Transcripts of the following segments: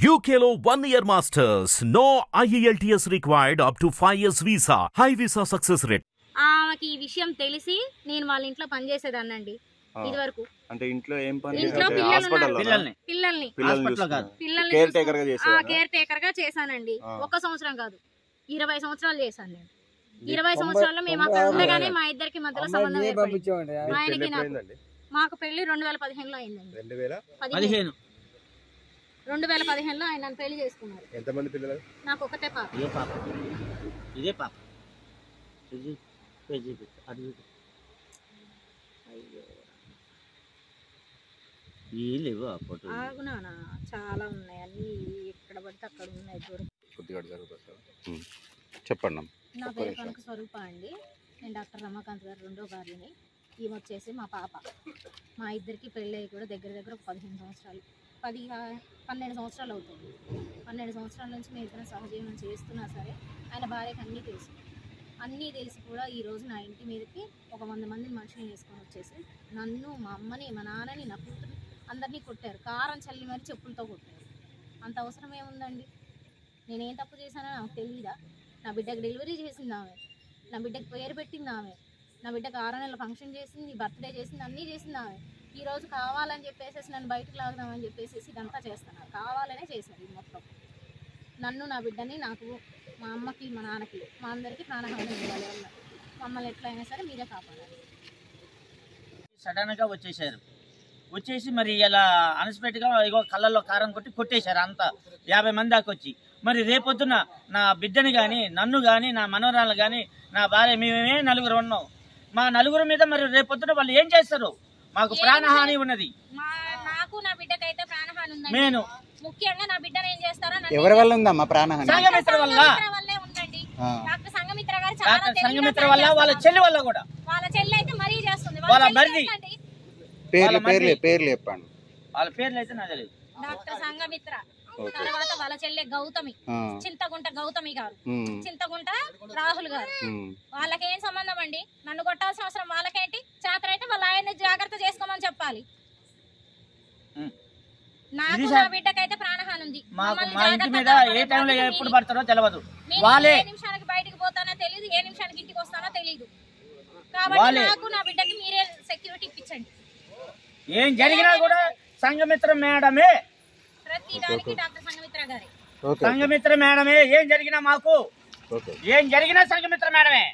UKLO 1 year masters. No IELTS required up to 5 years visa. High visa success rate. ఆమెకి ఈ విషయం తెలిసి నేను వాళ్ళ ఇంట్లో పని చేసేదాన్నండి ఇదివరకు. అంటే ఇంట్లో ఏం పని? ఇంట్లో పిల్లల్ని కేర్ టేకర్ గా చేశానండి. 1 సంవత్సరం కాదు 20 సంవత్సరాలు చేశాను నేను. 20 సంవత్సరాల్లో మేము అక్కడ ఉండగానే మా ఇద్దరికి మధ్యలో సంబంధం ఏర్పడింది. ఆయనకి మాకు పెళ్లి 2015లో అయిందండి. 2015లో ఆయన నన్ను పెళ్లి చేసుకున్నారు. ఎంతమంది పిల్లలు? నాకు ఒకటే పాప. ఇదే పాప. ఆగునానా చాలా ఉన్నాయి, అన్ని ఎక్కడ పడితే అక్కడ ఉన్నాయి. చెప్పండి. నా పేరు కనక స్వరూప అండి. నేను డాక్టర్ రమాకాంత్ గారు 2వ భార్యని. ఈమె వచ్చేసి మా పాప. మా ఇద్దరికి పెళ్ళి అయ్యి కూడా దగ్గర 15 సంవత్సరాలు 12 సంవత్సరాలు అవుతుంది. 12 సంవత్సరాల నుంచి మేము ఇద్దరం సహజీవనం చేస్తున్నా సరే ఆయన భార్యకి అన్నీ తెలిసి కూడా ఈరోజు నా ఇంటి మీదకి 100 మంది మనుషులు వేసుకొని వచ్చేసి నన్ను, మా అమ్మని, మా నాన్నని, నా కూతురు అందరినీ కొట్టారు. కారం చల్లి మరి చెప్పులతో కొట్టారు. అంత అవసరం ఏముందండి? నేనేం తప్పు చేశానో నాకు తెలియదా? నా బిడ్డకు డెలివరీ చేసింది ఆమె, నా బిడ్డకు పేరు పెట్టింది ఆమె, నా బిడ్డకు 6 నెలల ఫంక్షన్ చేసింది, బర్త్డే చేసింది, అన్నీ చేసింది ఆమె. ఈరోజు కావాలని చెప్పేసి నన్ను బయటకు లాగుదామని చెప్పేసి ఇదంతా చేస్తున్నారు. కావాలనే చేశారు ఇది మొత్తం. నన్ను, నా బిడ్డని, నాకు, మా అమ్మకి, మా నాన్నకి, మా అందరికీ ప్రాణహాని ఇవ్వాలి. మమ్మల్ని ఎట్లయినా సరే మీరే కాపాడాలి. సడన్గా వచ్చేసి మరి ఇలా అన్ఎక్స్పెక్ట్గా ఇగో కళ్ళల్లో కారం కొట్టేశారు అంతా 50 మంది దాకా వచ్చి. మరి రేపొద్దున నా బిడ్డని కానీ, నన్ను కానీ, నా మనవరాలు కానీ, నా భార్య, మేమే 4 ఉన్నాం. మా 4 మీద మరి రేపొద్దున వాళ్ళు ఏం చేస్తారు? మాకు ప్రాణహాని ఉన్నది. నాకు నా బిడ్డకైతే ప్రాణహాని ఉంది. నేను ముఖ్యంగా నా బిడ్డను ఏం చేస్తారో ఎవరి వల్ల ఉందమ్మా ప్రాణహాని? సంఘమిత్ర వల్ల ఉందండి. డాక్టర్ సంఘమిత్ర గారు సంఘమిత్ర వల్ల, వాళ్ళ చెల్లి వల్ల కూడా. వాళ్ళ చెల్లి అయితే మరీ చేస్తుంది. వాళ్ళ మరిది పేర్లు చెప్పండి. వాళ్ళ పేర్లు అయితే నాకు తెలియదు. డాక్టర్ సంఘమిత్ర, తర్వాత వాళ్ళ చెల్లె గౌతమి, చింతగుంట గౌతమి గారు, చింతగుంట రాహుల్ గారు. వాళ్ళకేం సంబంధం అండి? నన్ను కొట్టాల్సిన అవసరం వాళ్ళకేంటి? చేతనైతే వాళ్ళ ఆయన జాగ్రత్త చేసుకోమని చెప్పాలి. నాకు నా బిడ్డకైతే ప్రాణహాని ఉంది. మా ఇంటి మీద ఏ టైంలో ఎప్పుడు పడతారో తెలియదు. వాళ్ళే ఏ నిమిషానికి బయటికి పోతానో తెలియదు, ఏ నిమిషానికి ఇంటికి వస్తానో తెలియదు. కాబట్టి నాకు నా బిడ్డకి మీరే సెక్యూరిటీ ఇప్పించండి. ఏం జరిగినా కూడా సంఘమిత్ర మేడమే, ప్రతి దానికి డాక్టర్ సంఘమిత్ర గారే. సంఘమిత్ర మేడమే. ఏం జరిగినా మాకు, ఏం జరిగినా సంఘమిత్ర మేడమే.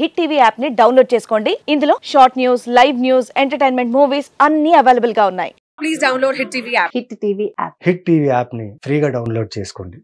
హిట్ టీవీ యాప్ ని డౌన్లోడ్ చేసుకోండి. ఇందులో short news, live news, entertainment movies అన్ని అవైలబుల్ గా ఉన్నాయి. Please download hit TV app. Hit TV app ని ఫ్రీగా డౌన్లోడ్ చేసుకోండి.